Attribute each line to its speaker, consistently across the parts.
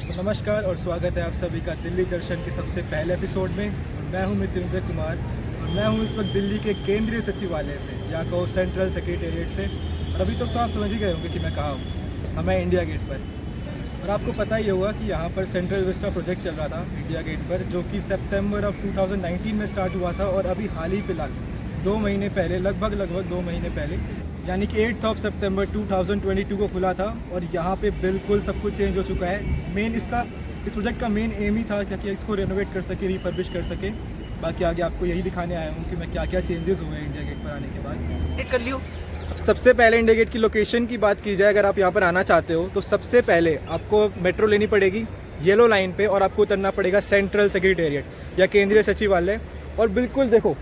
Speaker 1: तो नमस्कार और स्वागत है आप सभी का दिल्ली दर्शन के सबसे पहले एपिसोड में। मैं हूं मृत्युंजय कुमार और मैं हूं इस वक्त दिल्ली के केंद्रीय सचिवालय से या कहो सेंट्रल सेक्रेटेरिएट से। और अभी तक तो आप समझ ही गए होंगे कि मैं कहाँ हूँ। हमें इंडिया गेट पर। और आपको पता ही होगा कि यहाँ पर सेंट्रल विस्टा प्रोजेक्ट चल रहा था इंडिया गेट पर, जो कि सितंबर ऑफ 2019 में स्टार्ट हुआ था और अभी हाल ही फिलहाल 2 महीने पहले लगभग 2 महीने पहले यानी कि 8 सितंबर 2022 को खुला था। और यहाँ पे बिल्कुल सब कुछ चेंज हो चुका है। इस प्रोजेक्ट का मेन एम ही था कि इसको रेनोवेट कर सके, रिफर्बिश कर सके। बाकी आगे आपको यही दिखाने आया हूँ कि मैं क्या क्या चेंजेस हुए हैं इंडिया गेट पर आने के बाद।
Speaker 2: कर लियो।
Speaker 1: सबसे पहले इंडिया गेट की लोकेशन की बात की जाए, अगर आप यहाँ पर आना चाहते हो तो सबसे पहले आपको मेट्रो लेनी पड़ेगी येलो लाइन पे और आपको उतरना पड़ेगा सेंट्रल सेक्रेटेरिएट या केंद्रीय सचिवालय। और बिल्कुल देखो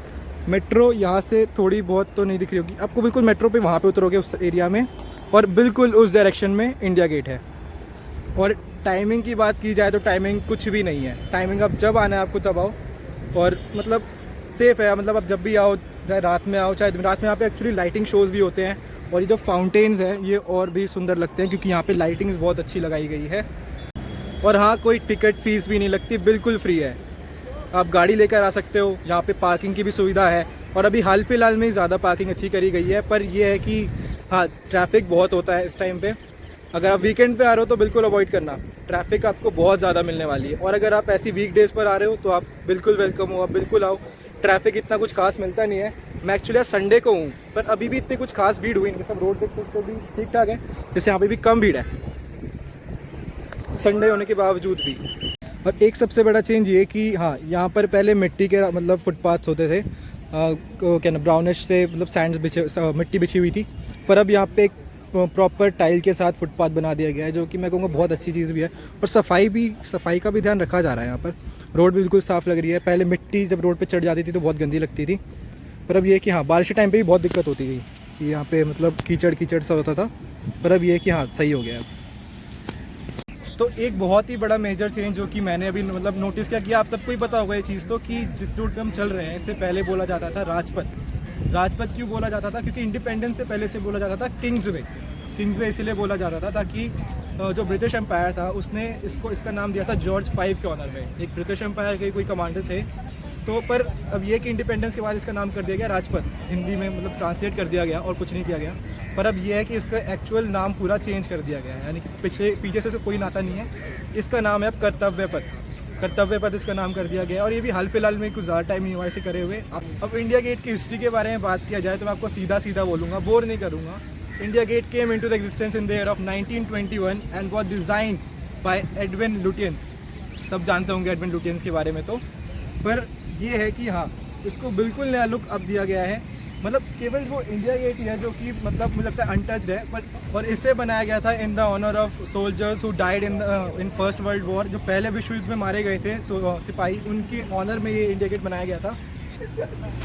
Speaker 1: मेट्रो यहाँ से थोड़ी बहुत तो नहीं दिख रही होगी आपको, बिल्कुल मेट्रो पे वहाँ पे उतरोगे उस एरिया में और बिल्कुल उस डायरेक्शन में इंडिया गेट है। और टाइमिंग की बात की जाए तो टाइमिंग कुछ भी नहीं है। टाइमिंग आप जब आना है आपको तब आओ और मतलब सेफ़ है। मतलब आप जब भी आओ, चाहे रात में आओ चाहे रात में, यहाँ पे एक्चुअली लाइटिंग शोज़ भी होते हैं। और ये जो फाउंटेन्स हैं ये और भी सुंदर लगते हैं क्योंकि यहाँ पे लाइटिंग्स बहुत अच्छी लगाई गई है। और हाँ, कोई टिकट फीस भी नहीं लगती, बिल्कुल फ्री है। आप गाड़ी लेकर आ सकते हो। यहाँ पे पार्किंग की भी सुविधा है और अभी हाल फिलहाल में ज़्यादा पार्किंग अच्छी करी गई है। पर यह है कि हाँ, ट्रैफिक बहुत होता है इस टाइम पे। अगर आप वीकेंड पे आ रहे हो तो बिल्कुल अवॉइड करना, ट्रैफिक आपको बहुत ज़्यादा मिलने वाली है। और अगर आप ऐसी वीकडेज़ पर आ रहे हो तो आप बिल्कुल वेलकम हो, आप बिल्कुल आओ। ट्रैफिक इतना कुछ खास मिलता नहीं है। मैं एक्चुअली आज संडे को हूँ पर अभी भी इतनी कुछ खास भीड़ हुई नहीं। सब रोड देख सकते हो भी ठीक ठाक है, जैसे यहाँ पे भी कम भीड़ है संडे होने के बावजूद भी। और एक सबसे बड़ा चेंज ये कि हाँ, यहाँ पर पहले मिट्टी के मतलब फुटपाथ होते थे, क्या ना ब्राउनिश से मतलब सैंड्स मिट्टी बिछी हुई थी। पर अब यहाँ पे एक प्रॉपर टाइल के साथ फुटपाथ बना दिया गया है, जो कि मैं कहूँगा बहुत अच्छी चीज़ भी है। और सफाई का भी ध्यान रखा जा रहा है यहाँ पर। रोड बिल्कुल साफ़ लग रही है। पहले मिट्टी जब रोड पे चढ़ जाती थी तो बहुत गंदी लगती थी। पर अब ये कि हाँ, बारिश के टाइम पे भी बहुत दिक्कत होती थी कि यहाँ पे मतलब कीचड़ सा होता था। पर अब ये कि हाँ, सही हो गया अब। तो एक बहुत ही बड़ा मेजर चेंज जो कि मैंने अभी मतलब नोटिस किया कि आप सबको ही पता होगा ये चीज़ तो, कि जिस रूट पे हम चल रहे हैं इससे पहले बोला जाता था राजपथ क्यों बोला जाता था? क्योंकि इंडिपेंडेंस से पहले से बोला जाता था किंग्सवे इसीलिए बोला जाता था ताकि जो ब्रिटिश एम्पायर था उसने इसका नाम दिया था जॉर्ज 5 के ऑनर में। एक ब्रिटिश एम्पायर के कोई कमांडर थे तो। पर अब ये कि इंडिपेंडेंस के बाद इसका नाम कर दिया गया राजपथ, हिंदी में मतलब ट्रांसलेट कर दिया गया और कुछ नहीं किया गया। पर अब ये है कि इसका एक्चुअल नाम पूरा चेंज कर दिया गया है, यानी कि पीछे से कोई नाता नहीं है। इसका नाम है अब कर्तव्य पथ इसका नाम कर दिया गया। और ये भी हाल फिलहाल में कुछ ज़्यादा टाइम नहीं हुआ इसे करे हुए। अब इंडिया गेट की हिस्ट्री के बारे में बात किया जाए तो मैं आपको सीधा बोलूँगा, बोर नहीं करूँगा। India Gate came into the existence in the year of 1921 and was designed by Edwin Lutyens. सब जानते होंगे एडविन लुटियंस के बारे में तो। पर ये है कि हाँ, इसको बिल्कुल नया लुक अब दिया गया है। मतलब केवल वो इंडिया गेट ही है जो कि मतलब मुझे लगता है अनटच्ड है। पर और इसे बनाया गया था in the honour of soldiers who died in first world war. जो पहले विश्व युद्ध में मारे गए थे सिपाही, उनके ऑनर में ये इंडिया गेट बनाया गया था।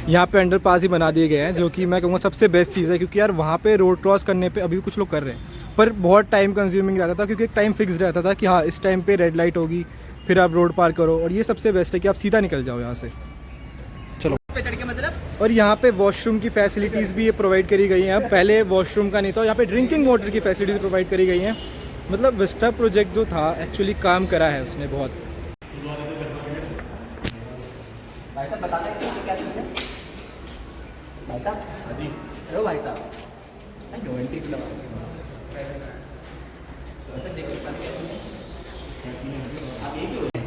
Speaker 1: यहाँ पे अंडरपास ही बना दिए गए हैं, जो कि मैं कहूँगा सबसे बेस्ट चीज़ है। क्योंकि यार वहाँ पे रोड क्रॉस करने पे अभी भी कुछ लोग कर रहे हैं पर बहुत टाइम कंज्यूमिंग रहता था, क्योंकि एक टाइम फिक्स रहता था कि हाँ, इस टाइम पे रेड लाइट होगी फिर आप रोड पार करो। और ये सबसे बेस्ट है कि आप सीधा निकल जाओ यहाँ से। चलो
Speaker 2: पे चढ़ के मतलब।
Speaker 1: और यहाँ पे वॉशरूम की फैसिलिटीज़ भी प्रोवाइड करी गई हैं। पहले वॉशरूम का नहीं था, यहाँ पे ड्रिंकिंग वाटर की फैसिलिटीज़ प्रोवाइड करी गई हैं। मतलब विस्टा प्रोजेक्ट जो था एक्चुअली काम करा है उसने बहुत।
Speaker 2: भाई साहब बता दें कि क्या चीज़ है? भाई साहब, हाँ जी, हेलो भाई साहब, मैं 20 किलो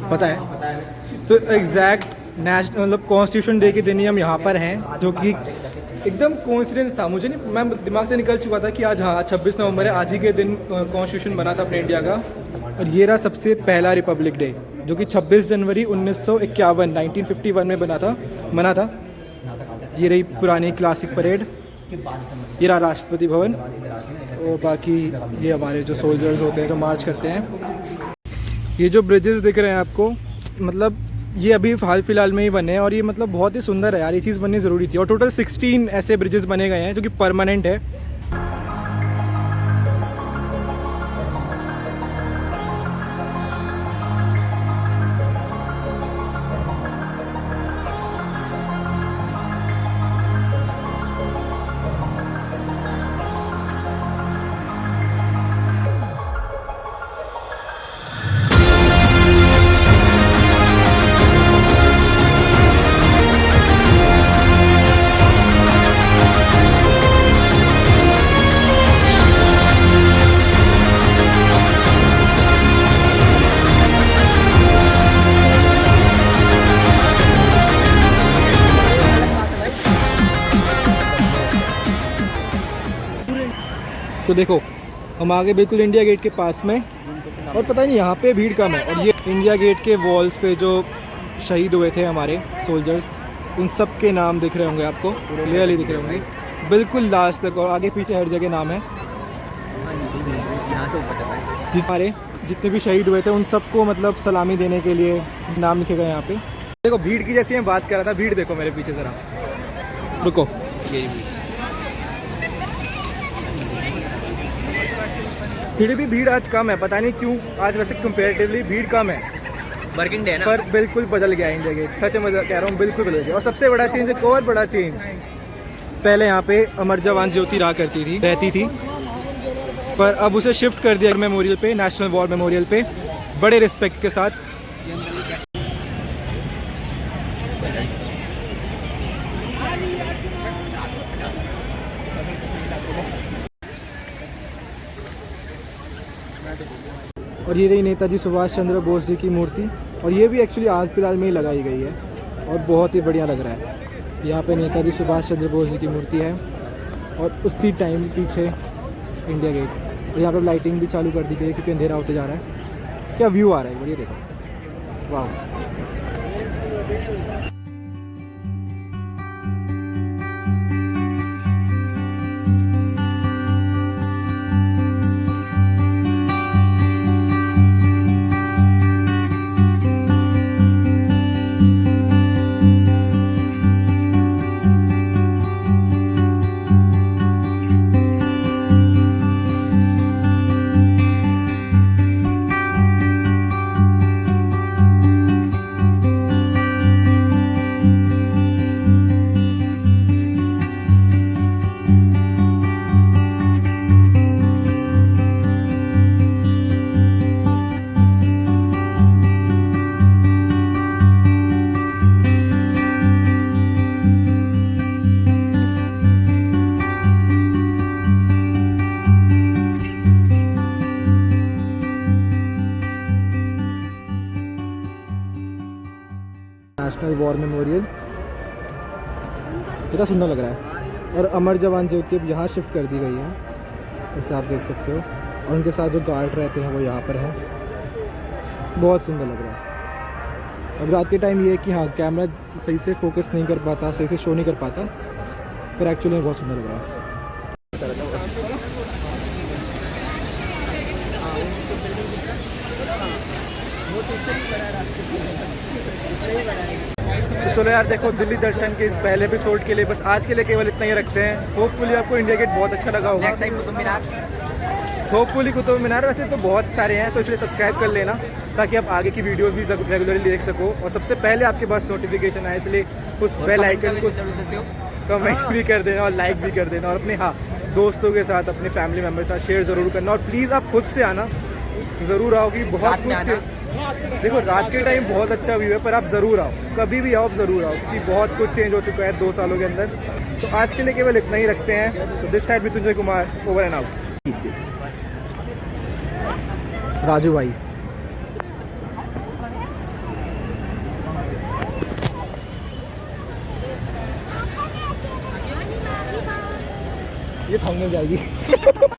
Speaker 1: पता है तो एग्जैक्ट नेशनल मतलब कॉन्स्टिट्यूशन डे के दिन ही हम यहाँ पर हैं, जो कि एकदम कोइंसिडेंस था। मुझे नहीं, मैं दिमाग से निकल चुका था कि आज हाँ 26 नवंबर है, आज ही के दिन कॉन्स्टिट्यूशन बना था अपने इंडिया का। और ये रहा सबसे पहला रिपब्लिक डे जो कि 26 जनवरी 1951 में मना था। ये रही पुरानी क्लासिक परेड, ये रहा राष्ट्रपति भवन और बाकी ये हमारे जो सोल्जर्स होते हैं जो मार्च करते हैं। ये जो ब्रिजेस दिख रहे हैं आपको, मतलब ये अभी हाल फिलहाल में ही बने हैं और ये मतलब बहुत ही सुंदर है यार। ये चीज़ बननी ज़रूरी थी। और टोटल 16 ऐसे ब्रिजेस बने गए हैं जो कि परमानेंट है। तो देखो हम आगे बिल्कुल इंडिया गेट के पास में, और पता नहीं यहाँ पे भीड़ कम है। और ये इंडिया गेट के वॉल्स पे जो शहीद हुए थे हमारे सोल्जर्स, उन सब के नाम दिख रहे होंगे आपको, क्लियरली दिख रहे होंगे बिल्कुल लास्ट तक, और आगे पीछे हर जगह नाम है।
Speaker 2: यहाँ से ऊपर तक है।
Speaker 1: हमारे जितने भी शहीद हुए थे उन सबको मतलब सलामी देने के लिए नाम लिखे गए यहाँ पे। देखो भीड़ की जैसी मैं बात कर रहा था, भीड़ देखो मेरे पीछे ज़रा, रुको। फिर भी भीड़ आज कम है, पता नहीं क्यों आज वैसे कंपेरेटिवली भीड़ कम है।
Speaker 2: वर्किंग डे है ना।
Speaker 1: पर बिल्कुल बदल गया इंडिया गेट, सच में कह रहा हूँ, बिल्कुल बदल गया। और सबसे बड़ा चेंज, एक और बड़ा चेंज, पहले यहाँ पे अमर जवान ज्योति रहती थी, पर अब उसे शिफ्ट कर दिया मेमोरियल पे, नेशनल वॉर मेमोरियल पे, बड़े रिस्पेक्ट के साथ। और ये रही नेताजी सुभाष चंद्र बोस जी की मूर्ति, और ये भी एक्चुअली आज फिलहाल में ही लगाई गई है और बहुत ही बढ़िया लग रहा है। यहाँ पे नेताजी सुभाष चंद्र बोस जी की मूर्ति है और उसी टाइम पीछे इंडिया गेट, और यहाँ पर लाइटिंग भी चालू कर दी गई है क्योंकि अंधेरा होते जा रहा है। क्या व्यू आ रहा है बढ़िया, देखो वाह। नेशनल वॉर मेमोरियल कितना सुंदर लग रहा है। और अमर जवान ज्योति अब यहाँ शिफ्ट कर दी गई है, जैसे आप देख सकते हो, और उनके साथ जो गार्ड रहते हैं वो यहाँ पर हैं। बहुत सुंदर लग रहा है। अब रात के टाइम ये है कि हाँ कैमरा सही से फोकस नहीं कर पाता, सही से शो नहीं कर पाता, पर एक्चुअली बहुत सुंदर लग रहा है। तो चलो यार देखो, दिल्ली दर्शन के इस पहले एपिसोड के लिए बस आज के लिए केवल इतना ही रखते हैं। होपफुली आपको इंडिया गेट बहुत अच्छा लगा होगा।
Speaker 2: Next time Qutub Minar,
Speaker 1: hopefully Qutub Minar वैसे तो बहुत सारे हैं, तो इसलिए सब्सक्राइब कर लेना ताकि आप आगे की वीडियोस भी रेगुलरली देख सको और सबसे पहले आपके पास नोटिफिकेशन आए, इसलिए उस बेल आइकन को कमेंट भी कर देना और लाइक भी कर देना, और अपने दोस्तों के साथ, अपने फैमिली मेम्बर के साथ शेयर ज़रूर करना। और प्लीज़ आप खुद से आना, ज़रूर आओ कि बहुत कुछ देखो, रात के टाइम बहुत अच्छा व्यू है, पर आप ज़रूर आओ, कभी भी आओ आप ज़रूर आओ, क्योंकि बहुत कुछ चेंज हो चुका है 2 सालों के अंदर। तो आज के लिए केवल इतना ही रखते हैं। तो this side Mrityunjay Kumar, over and out. Raju भाई ये थंबनेल जाएगी।